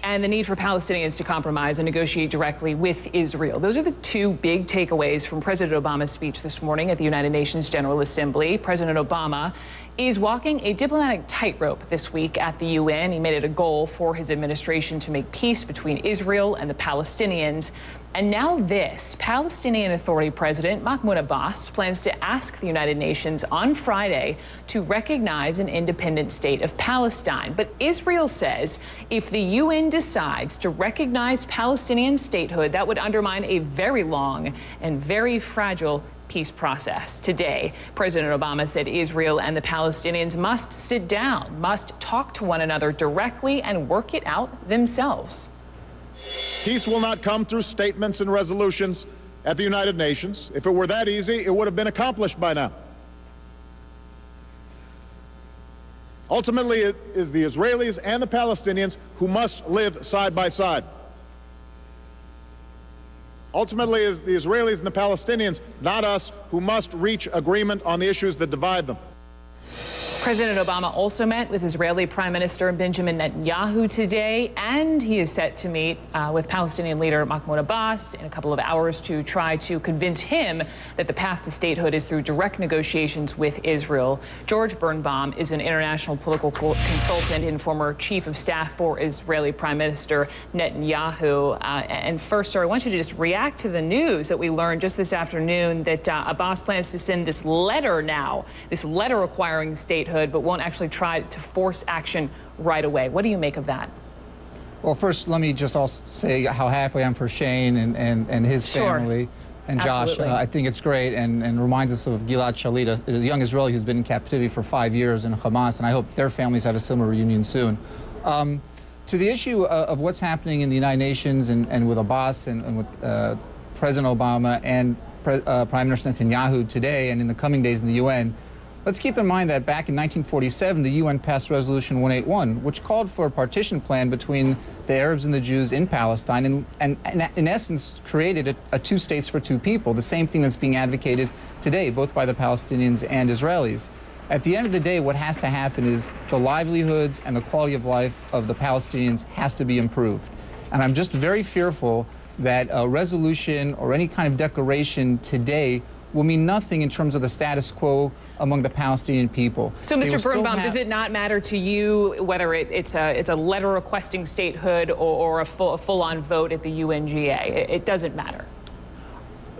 and the need for Palestinians to compromise and negotiate directly with Israel. Those are the two big takeaways from President Obama's speech this morning at the United Nations General Assembly. President Obama is walking a diplomatic tightrope this week at the UN. He made it a goal for his administration to make peace between Israel and the Palestinians. And now this, Palestinian Authority President Mahmoud Abbas plans to ask the United Nations on Friday to recognize an independent state of Palestine. But Israel says if the UN decides to recognize Palestinian statehood, that would undermine a very long and very fragile peace process. Today, President Obama said Israel and the Palestinians must sit down, must talk to one another directly and work it out themselves. Peace will not come through statements and resolutions at the United Nations. If it were that easy, it would have been accomplished by now. Ultimately, it is the Israelis and the Palestinians who must live side by side. Ultimately, it is the Israelis and the Palestinians, not us, who must reach agreement on the issues that divide them. President Obama also met with Israeli Prime Minister Benjamin Netanyahu today, and he is set to meet with Palestinian leader Mahmoud Abbas in a couple of hours to try to convince him that the path to statehood is through direct negotiations with Israel. George Birnbaum is an international political consultant and former chief of staff for Israeli Prime Minister Netanyahu. And first, sir, I want you to just react to the news that we learned just this afternoon that Abbas plans to send this letter now, this letter requiring statehood, but won't actually try to force action right away. What do you make of that? Well, first, let me just also say how happy I am for Shane and his family. And Josh, I think it's great and reminds us of Gilad Shalit, a young Israeli who's been in captivity for 5 years in Hamas, and I hope their families have a similar reunion soon. To the issue of what's happening in the United Nations and with Abbas and with President Obama and Prime Minister Netanyahu today and in the coming days in the UN, let's keep in mind that back in 1947, the UN passed Resolution 181, which called for a partition plan between the Arabs and the Jews in Palestine and in essence created a two states for two people, the same thing that's being advocated today, both by the Palestinians and Israelis. At the end of the day, what has to happen is the livelihoods and the quality of life of the Palestinians has to be improved. And I'm just very fearful that a resolution or any kind of declaration today will mean nothing in terms of the status quo among the Palestinian people. So, Mr. Birnbaum, does it not matter to you whether it's a letter requesting statehood or a full-on vote at the UNGA? It doesn't matter.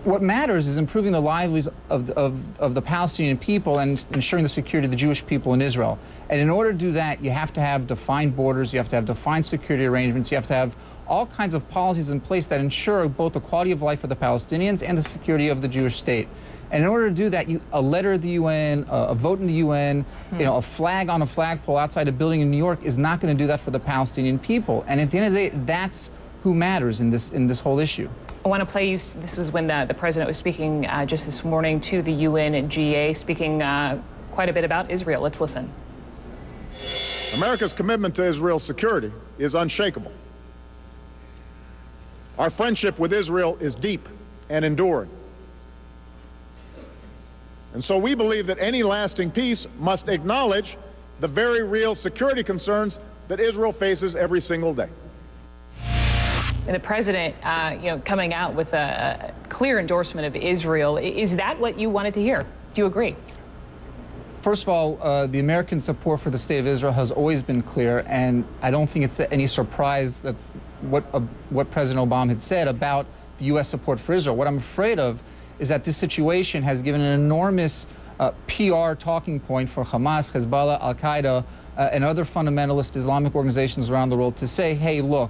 What matters is improving the livelihoods of the Palestinian people and ensuring the security of the Jewish people in Israel. And in order to do that, you have to have defined borders, you have to have defined security arrangements, you have to have all kinds of policies in place that ensure both the quality of life for the Palestinians and the security of the Jewish state. And in order to do that, a letter at the UN, a vote in the UN, a flag on a flagpole outside a building in New York is not going to do that for the Palestinian people. And at the end of the day, that's who matters in this whole issue. I want to play you, this was when the president was speaking just this morning to the UNGA, speaking quite a bit about Israel. Let's listen. America's commitment to Israel's security is unshakable. Our friendship with Israel is deep and enduring. And so we believe that any lasting peace must acknowledge the very real security concerns that Israel faces every single day. And the president, coming out with a clear endorsement of Israel, is that what you wanted to hear? Do you agree? First of all, the American support for the state of Israel has always been clear, and I don't think it's any surprise that what President Obama had said about the U.S. support for Israel. What I'm afraid of is that this situation has given an enormous PR talking point for Hamas, Hezbollah, Al-Qaeda, and other fundamentalist Islamic organizations around the world to say, hey, look,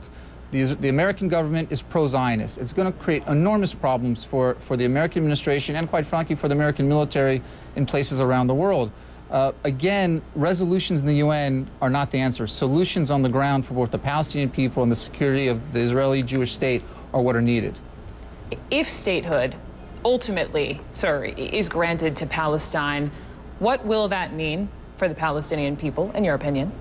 the American government is pro-Zionist. It's going to create enormous problems for the American administration and, quite frankly, for the American military in places around the world. Again, resolutions in the UN are not the answer. Solutions on the ground for both the Palestinian people and the security of the Israeli Jewish state are what are needed. If statehood ultimately, sir, is granted to Palestine, what will that mean for the Palestinian people, in your opinion?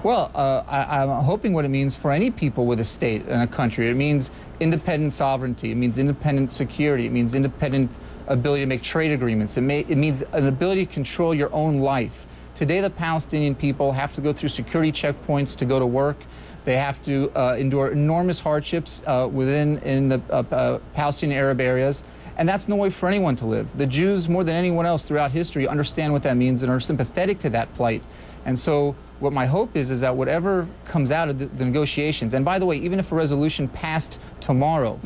Well, I'm hoping what it means for any people with a state and a country. It means independent sovereignty. It means independent security. It means independent ability to make trade agreements. It means an ability to control your own life. Today, the Palestinian people have to go through security checkpoints to go to work. They have to endure enormous hardships in the Palestinian Arab areas. And that's no way for anyone to live. The Jews, more than anyone else throughout history, understand what that means and are sympathetic to that plight. And so what my hope is that whatever comes out of the negotiations, and by the way, even if a resolution passed tomorrow,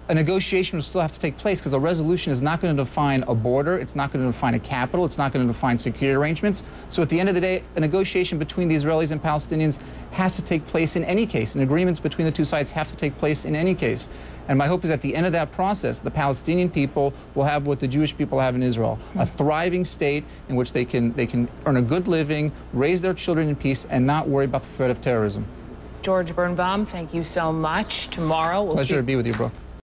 a negotiation will still have to take place, because a resolution is not going to define a border, it's not going to define a capital, it's not going to define security arrangements. So at the end of the day, a negotiation between the Israelis and Palestinians has to take place in any case, and agreements between the two sides have to take place in any case. And my hope is at the end of that process, the Palestinian people will have what the Jewish people have in Israel, a thriving state in which they can earn a good living, raise their children in peace, and not worry about the threat of terrorism. George Birnbaum, thank you so much. Tomorrow we'll Pleasure to be with you, Brooke.